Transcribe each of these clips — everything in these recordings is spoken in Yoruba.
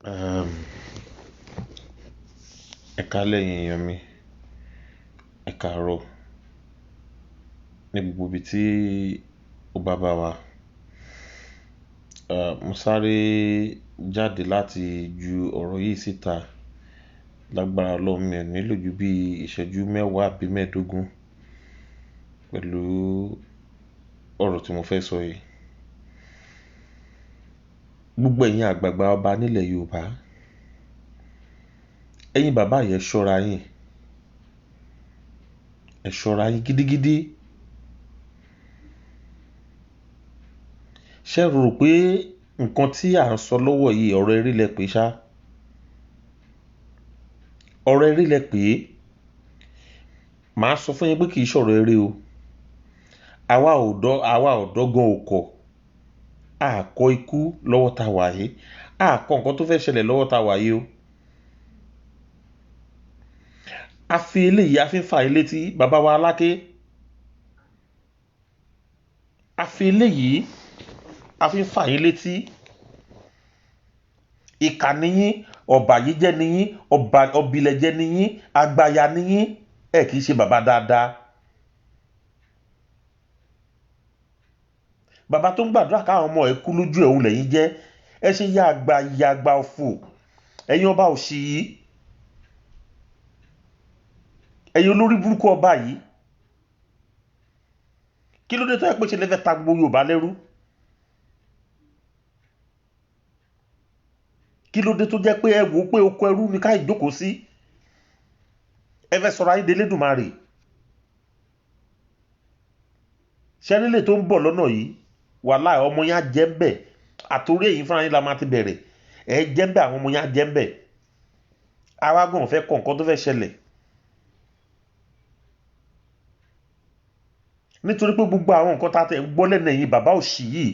Um, Ẹ káalẹ́ ẹ̀yin èèyàn mi, ẹ káàárọ̀ ní gbogbo ibi tí ó bá bá wa. Mo sáré jáde láti ju ọ̀rọ̀ yìí síta. Lágbára Ọlọ́run, mi ò nílò ju bí ìṣẹ́jú 10 àbí 15 pẹ̀lú ọ̀rọ̀ tí mo fẹ́ sọ yìí. Gbogbo ẹ̀yin àgbààgbà ọba nílẹ̀ Yorùbá, ẹ̀yin bàbá yẹn ṣọ́ra yín, ẹ ṣọ́ra yín gidigidi. Ṣé ẹ rò pé nǹkan tí à ń sọ lọ́wọ́ yìí ọ̀rọ̀ eré lẹ pè ṣá? Ọ̀rọ̀ eré lẹ pè é. Màá sọ fún yín pé kì í ṣọ̀rọ̀ eré o. Àwa ọ̀dọ́ gan ò kọ̀. A kọ ikú lọ́wọ́ ta wà yìí. A kọ nǹkan tó fẹ́ ṣẹlẹ̀ lọ́wọ́ ta wà yìí o. A fi eléyìí a fi ń fa ilé tí bàbá wa Aláké. A fi eléyìí a fi ń fa ilé tí ìkà níyín, ọ̀bàyéjẹ́ níyín, ọ̀bìlẹ̀jẹ́ níyín, àgbàyà níyín. Ẹ kì í ṣe bàbá dáadáa. Bàbá tó ń gbàdúrà káwọn ọmọ ẹ̀ kú lójú ẹ̀ òun lẹ́yìn jẹ́. Ẹ ṣe ya àgbà òfò. Ẹ̀yin ọba òṣì yìí, ẹ̀yin olórí burúkú ọba yìí, kí ló dé tó yẹ pé ṣe lè fẹ́ ta gbogbo Yorùbá lẹ́rú? Kí ló dé tó jẹ́ pé ẹ wò ó pé oko ẹrú ni ká ìjókòó sí? Ẹ fẹ́ sọ̀rọ̀ ayé d'Elédùmarè. Ṣẹ́rílẹ̀ tó ń bọ̀ lọ́nà yìí, wàláhì ọmọ yẹn á jẹ́ ń bẹ̀. Àtòrí ẹ̀yin fúnra yín la máa ti bẹ̀rẹ̀. Ẹ jẹ́ ń bẹ̀, àwọn ọmọ yẹn á jẹ́ ń bẹ̀. Àwa gan fẹ́ kọ nǹkan tó fẹ́ ṣẹlẹ̀. Nítorí pé gbogbo àwọn nǹkan tá a tẹ̀ ń gbọ́ lẹ́nu ẹ̀yin bàbá òṣì yìí,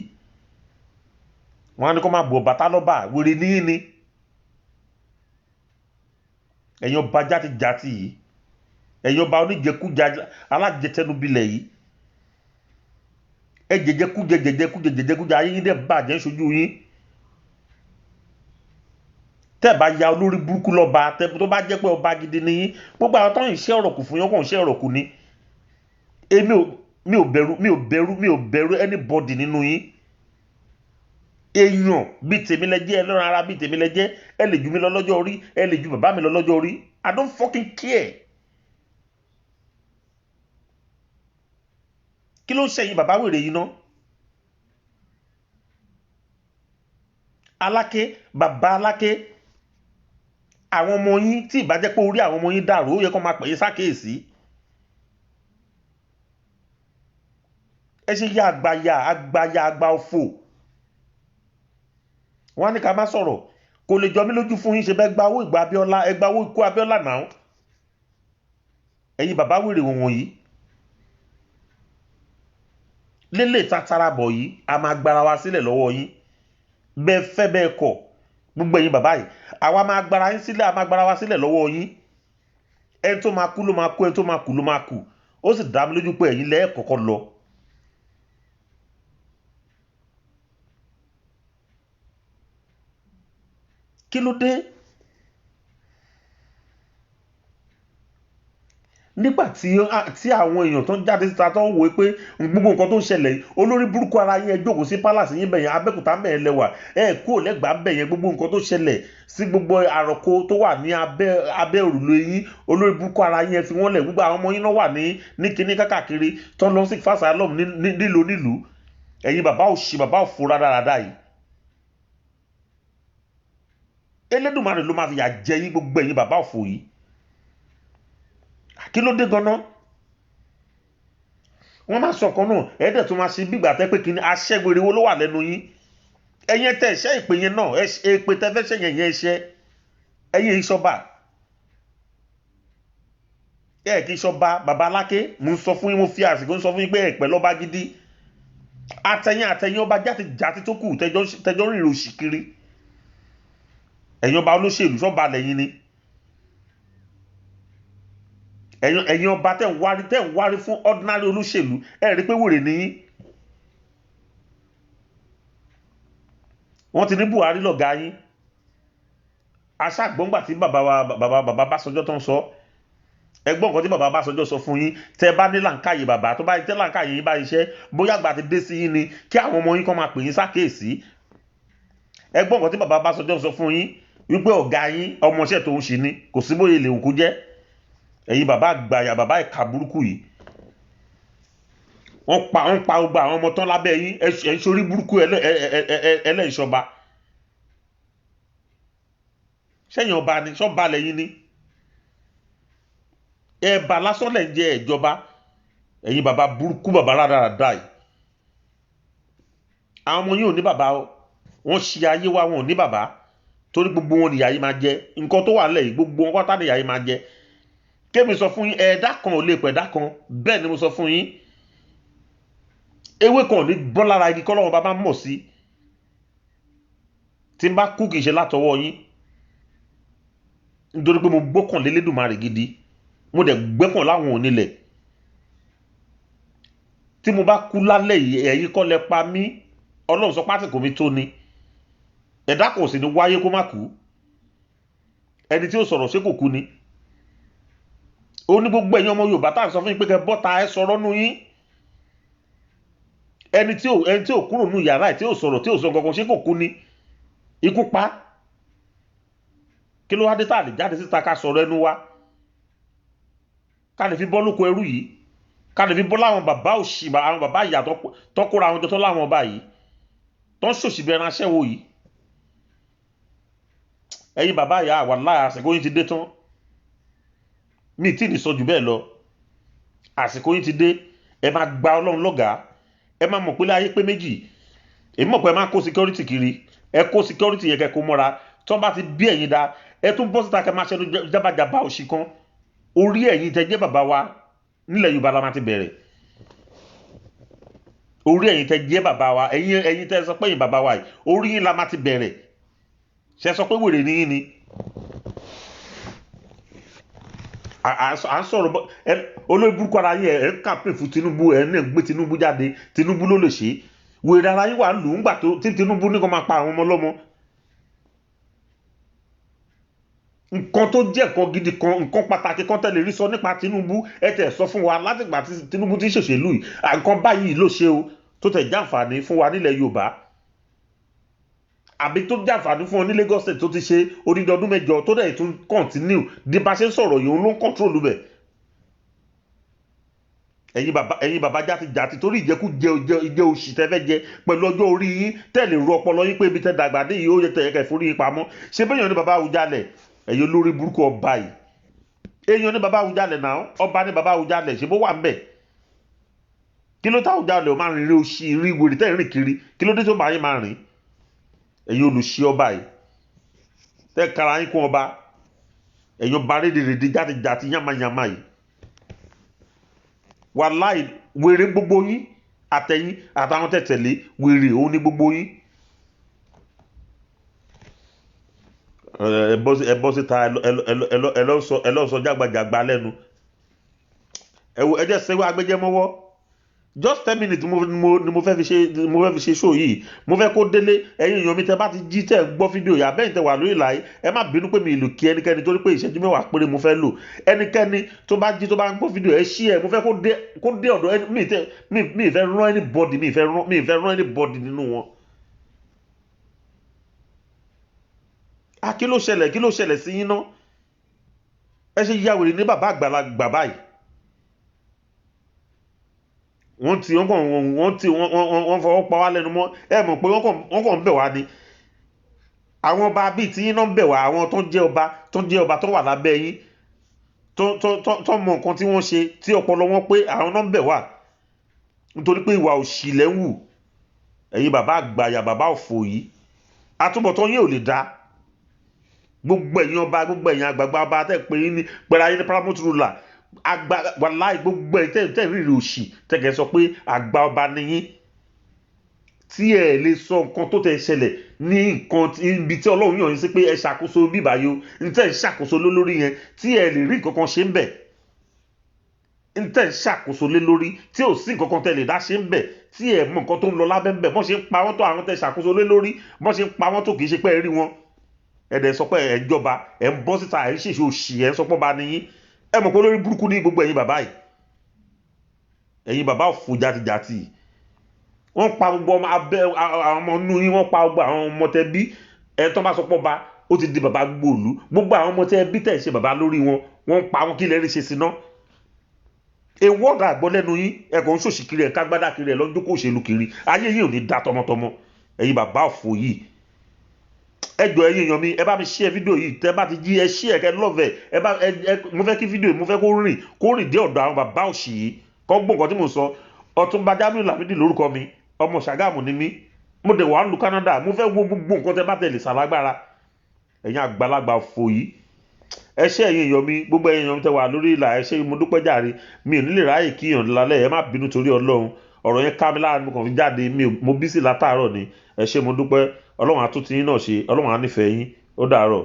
wọ́n á ní kó máa bọ̀ bàtà lọ́ba wèrè níyìn ni. Ẹ̀yin ọba játijàti yìí, ẹ̀yin ọba oníjẹkújẹ alájẹtẹnubilẹ̀ yìí, ẹ jẹjẹkújẹ ayé yín dẹ̀ bàjẹ́ ń ṣojú yín. Tẹ́ bá ya olórí burúkú lọ́ba, tó bá jẹ́ pé ọba gidi ni yín, gbogbo àwọn tó ń ṣe ọ̀rọ̀ kù fún yín, kàn ń ṣe ọ̀rọ̀ kù ni. Mi ò bẹ̀rù anybody nínú yín. Èèyàn bí tèmi lẹ́jẹ́, ẹlẹ́ran ara bí tèmi lẹ́jẹ́, ẹ lè jù mí lọ lọ́jọ́ orí, ẹ lè jù bàbá mi lọ lọ́jọ́ orí. I don't fucking care. Kí ló ń ṣe yín bàbá wèrè yìí ná? Aláké, bàbá Aláké, àwọn ọmọ yín tí ìbá jẹ́ pé orí àwọn ọmọ yín dàrú, ó yẹ kó máa pè é sákèésí. Ẹ ṣe ya àgbà òfò. Wọ́n á ní ká má sọ̀rọ̀. Kò lè jọ mí lójú fún yín, ṣe bẹ́ẹ̀ gba owó ìgbà Abíọ́lá, ẹ gba owó ikú Abíọ́lá náà. Ẹ̀yin bàbá wèrè wọ̀nyí. Lélè tatara bọ̀ yìí, a máa gbára wa sílẹ̀ lọ́wọ́ yín. Bẹ́ẹ̀ fẹ́ bẹ́ẹ̀ kọ̀, gbogbo ẹ̀yin bàbá yìí, àwa máa gbára yín sílẹ̀, a máa gbára wa sílẹ̀ lọ́wọ́ yín. Ẹni tó máa kú ló máa kú, ẹni tó máa kú ló máa kú. Ó sì dá mi lójú pé ẹ̀yin lẹ́ẹ̀ kọ́kọ́ lọ. Kí ló dé? Nígbà tí àwọn èèyàn tó ń jáde síta tó ń wò pé gbogbo nǹkan tó ń ṣẹlẹ̀ yìí, olórí burúkú ara yín ẹ jókòó sí palace yín bẹ̀yẹn, Abẹ́òkúta bẹ̀yẹn lẹ́wà, ẹ kúrò lẹ́gbàá bẹ̀yẹn, gbogbo nǹkan tó ṣẹlẹ̀ sí gbogbo àròkọ tó wà ní abẹ́ òrùlé yín, olórí burúkú ara yín ẹ fi wọ́n lẹ̀. Gbogbo àwọn ọmọ yín náà wà ní kíní kákàkiri tó ń lọ sí fásálọ̀mù nílùú. Ẹ̀yin bàbá òṣì, bàbá òfò rádaràda yìí. Elédùmarè ló máa fi yà jẹ yín, gbogbo ẹ̀yin bàbá òfò yìí. Kí ló dé gan-an? Wọ́n máa sọ̀kan náà, ẹ̀ẹ́dẹ̀ tó máa ṣe bígbà tẹ́ pé kí ni aṣẹ́gbèrè wo ló wà lẹ́nu yín. Ẹ̀yin tẹ́ ẹ̀ṣẹ́ ìpè yẹn náà, èpè tẹ́ fẹ́ ṣẹ̀yìn ẹ̀yẹn ẹ̀ṣẹ́. Ẹ̀yin ìṣọba. Ẹ kì í ṣọba bàbá Aláké. Mo ń sọ fún yín, mo fi àsìkò ń sọ fún yín pé ẹ̀pẹ̀ lọ́ba gidi. Àtẹ̀yìn ọba játijàti tó kù tẹjọ́ rìn òṣì kiri. Ẹ̀yin ọba olóṣèlú ṣọ́ba lẹ́yìn ni. Ẹ̀yin ọba tẹ́ ń wárí fún ordinary olóṣèlú, ẹ rí pé wèrè nìyí. Wọ́n ti ní Buhari lọ̀gá yín. aṣáàgbọ́ngbà tí bàbá Báṣọjọ́ tó ń sọ ẹgbọ́n nǹkan tí bàbá Báṣọjọ́ sọ fún yín tẹ́ bá ní làǹkàyè bàbá tó bá tẹ́ làǹkàyè yín bá iṣẹ́ bóyá àgbà ti dé sí yín ni kí àwọn ọmọ yín kan máa pè yín sákèésí ẹgbọ́n nǹkan tí bàbá Báṣọjọ́ sọ fún yín wípé ọ̀gá yín ọmọọṣẹ́ tó ń ṣe ni kò sí bóyá ilé òkú jẹ́ ẹ̀yin bàbá àgbàyà bàbá ìka burúkú yìí wọ́n pa gbogbo àwọn ọmọ tán lábẹ́ yín ẹ̀ ń ṣorí burúkú ẹlẹ́ìṣọba sẹ́yìn ọba ni ṣọ́ba lẹ́yìn ni ẹ̀bà lásán lẹ̀ ń jẹ ìjọba ẹ̀yin bàbá burúkú bàbá rádaràda yìí àwọn ọmọ yín ò ní bàbá o wọ́n ṣe ayé wa wọn ò ní bàbá torí gbogbo wọn nìyà yìí máa jẹ nǹkan tó wà lẹ́yìn gbogbo wọn pátá nìyà yìí máa jẹ kémi sọ fún yín ẹ̀dá kan ò lè pẹ̀dá kan bẹ́ẹ̀ ni mo sọ fún yín ewé kan ò ní bọ́ lára igi kọ́lọ́wọ́n bá mọ̀ sí tí n bá kú kì í ṣe látọwọ́ yín nítorí pé mo gbọ́kàn lélédùmarè gidi mo dẹ̀ gbẹ́kàn láwọn onílẹ̀ tí mo bá kú lálẹ́ yìí ẹ̀yin kọ́ lẹ pa mí ọlọ́run sọ pátìkò mi tó ni ẹ̀dá kò sì ní wáyé kó má kú ẹni tí ó sọ̀rọ̀ ṣé kò kú ni ó ní gbogbo ẹ̀yin ọmọ Yorùbá tá à ń sọ fún yín pé kẹ́ bọ́ta ẹ sọ̀rọ̀ nù yín ẹni tí ò kúrò nù yàrá ẹ̀ tí ò sọ̀rọ̀ tí ò sọ gangan ṣé kò kú ni ikú pa kí ló wá dé tá à lè jáde síta ká sọ̀rọ̀ ẹnu wa ká lè fi bọ́ lóko ẹrú yìí ká lè fi bọ́ láwọn bàbá òṣì àwọn bàbá ìyá tó kóra àwọn jọtọ́ láwọn ọba yìí tó ń ṣòṣì bẹ̀rẹ̀ aṣẹ́wó yìí ẹ̀yin bàbá ìyá wà láà àsìkò yín ti dé tán mi tí ì ní sọ jù bẹ́ẹ̀ lọ àsìkò yín ti dé ẹ máa gba Ọlọ́run lọ́gàá ẹ máa mọ̀ pé láyé pé méjì èmi mọ̀ pé ẹ máa kó security kiri ẹ kó security yẹn kẹ́ kó mọ́ra tó bá ti bí ẹ̀yin dá ẹ tún bọ́ síta kẹ́ máa ṣẹ́nu jábàjábà òṣì kan orí ẹ̀yin tẹ́ jẹ́ bàbá wa nílẹ̀ Yorùbá la máa ti bẹ̀rẹ̀ orí ẹ̀yin tẹ́ jẹ́ bàbá wa ẹ̀yin tẹ́ sọ pé ẹ̀yin bàbá wa yìí orí yín la máa ti bẹ̀rẹ̀ ṣe sọ pé wèrè ní yín ni à ń sọ̀rọ̀ olórí burúkú ara yín ẹ̀ ń kàpè fún Tinubu ẹ̀ ń gbé Tinubu jáde Tinubu ló lè ṣe wèrè ara yín wà lù ú ńgbà tí Tinubu ní kó máa pa àwọn ọmọ ọlọ́mọ nǹkan tó jẹ́ nǹkan gidi kan nǹkan pàtàkì kan tẹ́lẹ̀ rí sọ nípa Tinubu ẹ tẹ̀ sọ fún wa látìgbà tí Tinubu ti ń ṣòṣèlú yìí nǹkan báyìí ló ṣe o tó tẹ̀ jàǹfààní fún wa nílẹ̀ Yorùbá àbí tó jàǹfààní fún ọ ní Lagos State tó ti ṣe odidi ọdún 8 tó dẹ̀ tún continue di bá ṣe ń sọ̀rọ̀ yìí òun ló ń control bẹ̀ ẹ̀yin bàbá jàti torí ìjẹ òṣì tẹ́fẹ́ jẹ pẹ̀lú ọjọ́ orí yín tẹ̀lé ru ọpọlọ yín pé ibi tẹ́ dàgbà dé yìí ó yẹ tẹ̀yẹ kẹ́ forí yín pamọ́ ṣé bẹ́ẹ̀ yàn ní bàbá Awùjalẹ̀ ẹ̀yin olórí burúkú ọba yìí èèyàn ní bàbá Awùjalẹ̀ náà ọba ní bàbá Awùjalẹ̀ ṣe bó wà ń bẹ̀ kí ló tá Awùjalẹ̀ ó máa rìn rí òṣì rí wèrè tẹ́ rìn kiri kí ló dé tó máa yín máa rìn ẹ̀yin olùṣí ọba yìí tẹ́ kara yín kún ọba ẹ̀yin ọba rédèrèdè jàtijàti yàmàyàmà yìí wàláì wèrè gbogbo yín àtẹ̀yìn àtàwọn tẹ̀tẹ̀lé wèrè òun ní gbogbo yín ẹ bọ́ síta ẹ lọ́ sọ jágbàjàgbà lẹ́nu ẹ jẹ́ sẹ́wọ́ agbẹ́jẹ́mọ́wọ́ just 10 minutes ni mo fẹ́ fi ṣe show yìí mo fẹ́ kó délé ẹ̀yin èèyàn mi tẹ́ bá ti jí tẹ́ gbọ́ fídíò yà bẹ́ẹ̀ tẹ́ wà lórí ìlàyé ẹ má bínú pé mi ìlú kí ẹnikẹ́ni torí pé ìṣẹ́jú 10 péré mo fẹ́ lò ẹnikẹ́ni tó bá jí tó bá ń gbọ́ fídíò ẹ ṣí ẹ mo fẹ́ kó dé ọ̀dọ̀ mi ìfẹ́ rán anybody mi ìfẹ́ rán anybody nínú wọn. Kí ló ṣẹlẹ̀ sí yín náà ẹ ṣe ya wèrè ní bàbá àgbàlagbà báyìí wọ́n fọwọ́ pa wá lẹ́nu mọ́ ẹ mọ̀ pé wọ́n kàn ń bẹ̀ wá ni àwọn ọba bíi tí yín náà ń bẹ̀ wá àwọn tó jẹ́ ọba tó wà lábẹ́ yín tó mọ nǹkan tí wọ́n ṣe tí ọpọlọ wọn pé àwọn náà ń bẹ̀ wá nítorí pé ìwà òṣì lẹ́ ń wù ẹ̀yin bàbá àgbàyà bàbá òfò yìí àtúbọ̀tán yín ò lè dá gbogbo ẹ̀yin ọba gbogbo ẹ̀yin àgbààgbà ọba tẹ́ pé yín ní pẹ̀lú ayé ní paramount ruler àgbà wàláì gbogbo ẹ̀ tẹ́ rírì òṣì tẹ́kẹ̀ sọ pé àgbà ọba nìyín tí ẹ lè sọ nǹkan tó tẹ́ ṣẹlẹ̀ ní nǹkan ibi tí Ọlọ́run yàn yín sí pé ẹ ṣàkóso bíbá yìí o ní tẹ́ ń ṣàkóso lórí yẹn tí ẹ lè rí nǹkan kan ṣe ń bẹ̀ ní tẹ́ ń ṣàkóso lé lórí tí ò sí nǹkan kan tẹ́ lè dá ṣe ń bẹ̀ tí ẹ mọ nǹkan tó ń lọ lábẹ́ ń bẹ̀ bọ́n ṣe ń pa wọ́n tó àwọn tẹ́ ṣàkóso lé lórí bọ́n ṣe ń pa wọ́n tó kì í ṣe pé ẹ rí wọn ẹ̀dẹ̀ sọ pé ẹ̀ ń jọba ẹ̀ ń bọ́ síta ẹ̀ ń ṣèṣe òṣì ẹ̀ ń sọ pé ọba nìyí ẹ mọ̀ pé olórí burúkú ní gbogbo ẹ̀yin bàbá yìí ẹ̀yin bàbá òfò jàtìjàtì wọ́n pa gbogbo ọmọ abẹ́ àwọn ọmọ inú yín wọ́n pa gbogbo àwọn ọmọ tẹ bí ẹ̀ tó bá sọ pé ọba ó ti di bàbá gbòòlù gbogbo àwọn ọmọ tẹ bí tẹ̀ ṣe bàbá lórí wọn wọ́n pa wọn kí lẹ́rìí ṣe sí náà ewu ọ̀gá àgbọ̀ lẹ́nu yín ẹ̀kọ́ ń ṣòṣì kiri ẹ̀ kágbádá kiri ẹ̀ lọ́jọ́ kó òṣèlú kiri ayé yìí ò ní dá tọmọtọmọ ẹ̀yin bàbá òfò yìí ẹjọ ẹ̀yin èèyàn mi ẹ bá mi share fídíò yìí tẹ́ bá ti jí ẹ share kẹ́ love ẹ bá mo fẹ́ kí fídíò yìí mo fẹ́ kó rìn dé ọ̀dọ̀ àwọn bàbá òṣì yìí kọ́ gbọ́ nǹkan tí mo sọ Ọ̀túnba Jamiu Lamidi lórúkọ mi ọmọ Ṣàgámù ni mí mo dẹ̀ wà ń lu Canada mo fẹ́ wo gbogbo nǹkan tẹ́ bá tẹ̀lé sàlágbára ẹ̀yin àgbàlagbà òfò yìí ẹ ṣé ẹ̀yin èèyàn mi gbogbo ẹ̀yin èèyàn mi tẹ́ wà lórí ìlà ẹ ṣé mo dúpẹ́ jàre mi ò ní lè ráyè kíyàn lálẹ́ ẹ má bínú torí Ọlọ́run ọ̀rọ̀ yẹn ká mi lára mo kàn fi jáde mo bí sí látàárọ̀ ni ẹ ṣé mo dúpẹ́ Ọlọ́run á tún ti yín náà ṣe Ọlọ́run á nífẹ̀ẹ́ yín ó dàárọ̀.